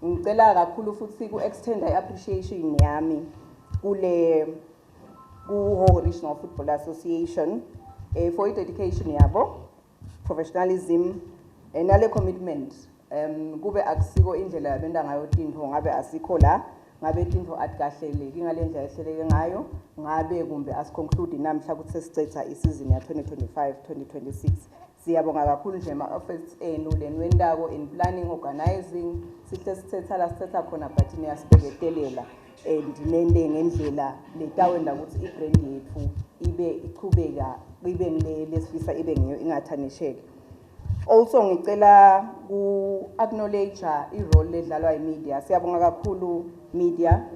ngicela kakhulu futhi ku-extenda i-appreciation yami ku-Hhohho Regional Football Association for i-dedication yabo, professionalism, nale commitment. Kube akusiko indlela yabenda ngayo Tintfo ngabe asikho la, ngabe Tintfo athi kahleleki ngale ndlela ehleleke ngayo, ngabe kumbe asiconclude namhla ukuthi sesicetha isizini ya 2025-2026. Siyabonga kakhulu nje ama-efforts enu lenwendako in planning, organizing, sihle sithetha khona but niyasibeketelela and nende ngendlela letawenda ukuthi i-brand yethu ibe ichubeka ibe ngile lesifisa ibe ngiyo ingathanisheki. Also ngicela ku-acknowledge i-role ledlalwa yi-media. Siyabonga kakhulu media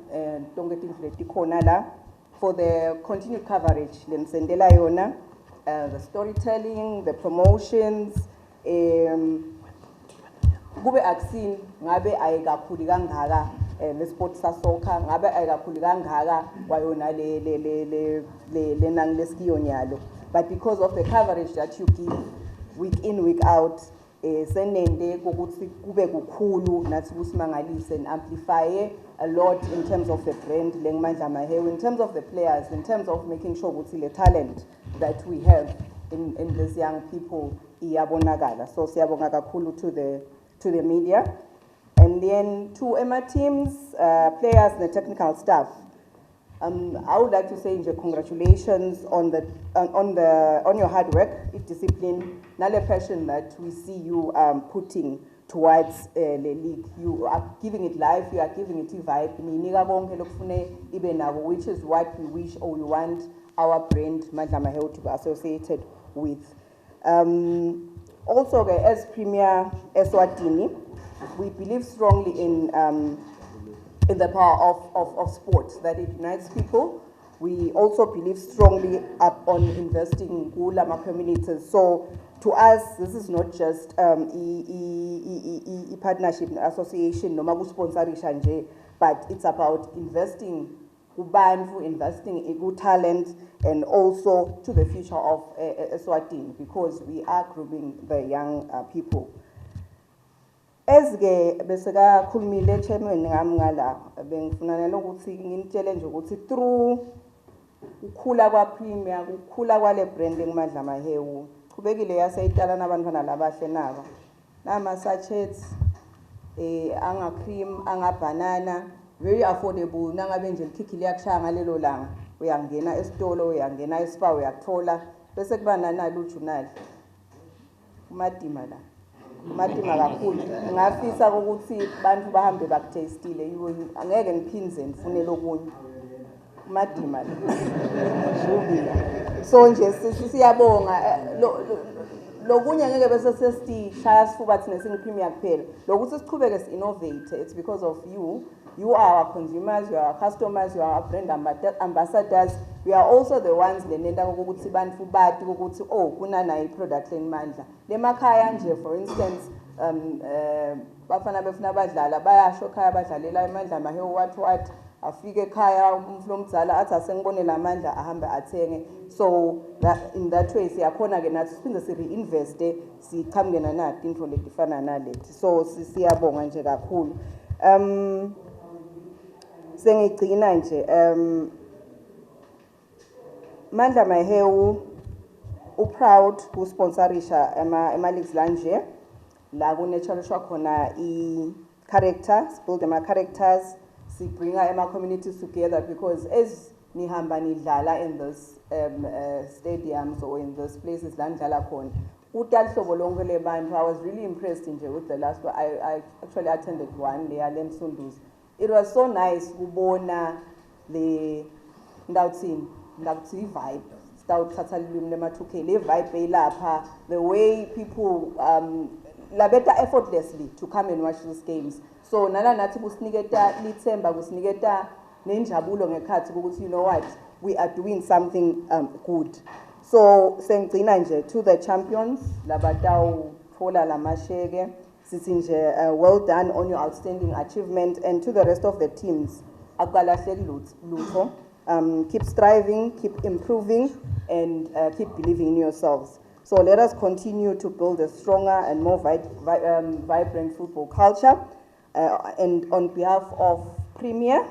tonke tintfo letikhona la for the continued coverage lenisendela yona, the storytelling, the promotions, kube akusini ngabe ayikakhuli kangaka le sport sasoccer, ngabe ayikakhuli kangaka kwayona le nang leskiyo nyalo, but because of the coverage that you give week in week out, senende kokuthi kube kukhulu nathi kusimangalise and amplify a lot in terms of the brand lengimandla mahewu, in terms of the players, in terms of making sure ukuthi the talent that we have in these young people iyabonakala. So siyabonga kakhulu to the media, and then to Emma teams, players and the technical staff. I would like to say congratulations on your hard work, discipline, nale passion that we see you putting towards the league. You are giving it life, you are giving it vibe, which is what we wish or we want our brand Mandla Mahewu to be associated with. Also, as Premier Eswatini, we believe strongly in the power of sport, that it unites people. We also believe strongly on investing in Ulama communities. So to us, this is not just a partnership association, no sponsorisha nje, but it's about investing kubantu, investing in good talent, and also to the future of Eswatini, because we are grooming the young people. Ezge beseka khulumile chairman ngami ngala bengifunana ukuthi nginitshele nje ukuthi through ukukhula kwa Premier, ukukhula kwale brand engimandla mahewu, qhubekile yaseyitala nabantwana labahle naba nama sachets anga cream, anga banana, very affordable. Nangabe nje likhikhi liyakushaya ngalelo langa, uyangena esitolo, uyangena eSpar, uyathola bese kuba nanalo ujunali umadima la Matima kakhulu. Ngafisa ukuthi bantu bahambe bakutastile, angeke ngiphinze ngifunele okunye Matima la. So nje siyabonga lokunye ngeke bese sesishaya sifuba thina singiPremier kuphela. Lokuthi siqhubeke si-innovate, it's because of you. You are our consumers, you are our customers, you are our brand ambassadors. We are also the ones lenenda ukuthi bantu bathi ukuthi oh kunana i-product lenimandla. Lemakhaya nje for instance bafana befuna badlala bayasho khaya badlalela amandla mahewu what afike ekhaya umflo omdzala athi asengibone lamandla ahambe athenge. So in that way siyakhona ke nathi siphinde si-reinveste siqhamuke nanathi into letifana nalethi. So siyabonga nje kakhulu. Sengigcina nje Mandla Mahewu proud to sponsorisha ema leagues lanje la kunetshaliswa khona i-characters, build them characters, si bring ema communities together, because as nihamba nidlala in those stadiums or in those places la nidlala khona utalhlobo lonke lebantu. I was really impressed nje with the last one. I actually attended one le Lemsunduzi. It was so nice kubona le ndawuthini vibe sitawuthatha lulwimi lema-2K le vibe elapha, the way people labeta effortlessly to come and watch these games. So nana nathi kusiniketa lithemba, kusiniketa nenjabulo ngekhathi ukuthi you know what, we are doing something good. So sengigcina nje to the champions labatawuthola lamasheke sithi nje well done on your outstanding achievement, and to the rest of the teams akukalahleki lutho. Keep striving, keep improving, and keep believing in yourselves. So let us continue to build a stronger and more vibrant football culture. And on behalf of Premier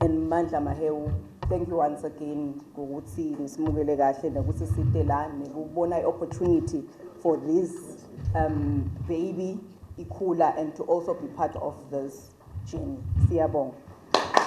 and Mandla Mahewu, thank you once again ngokuthi nisimukele kahle nokuthi site la nekubona opportunity for this baby ikhula and to also be part of this journey. Siyabonga.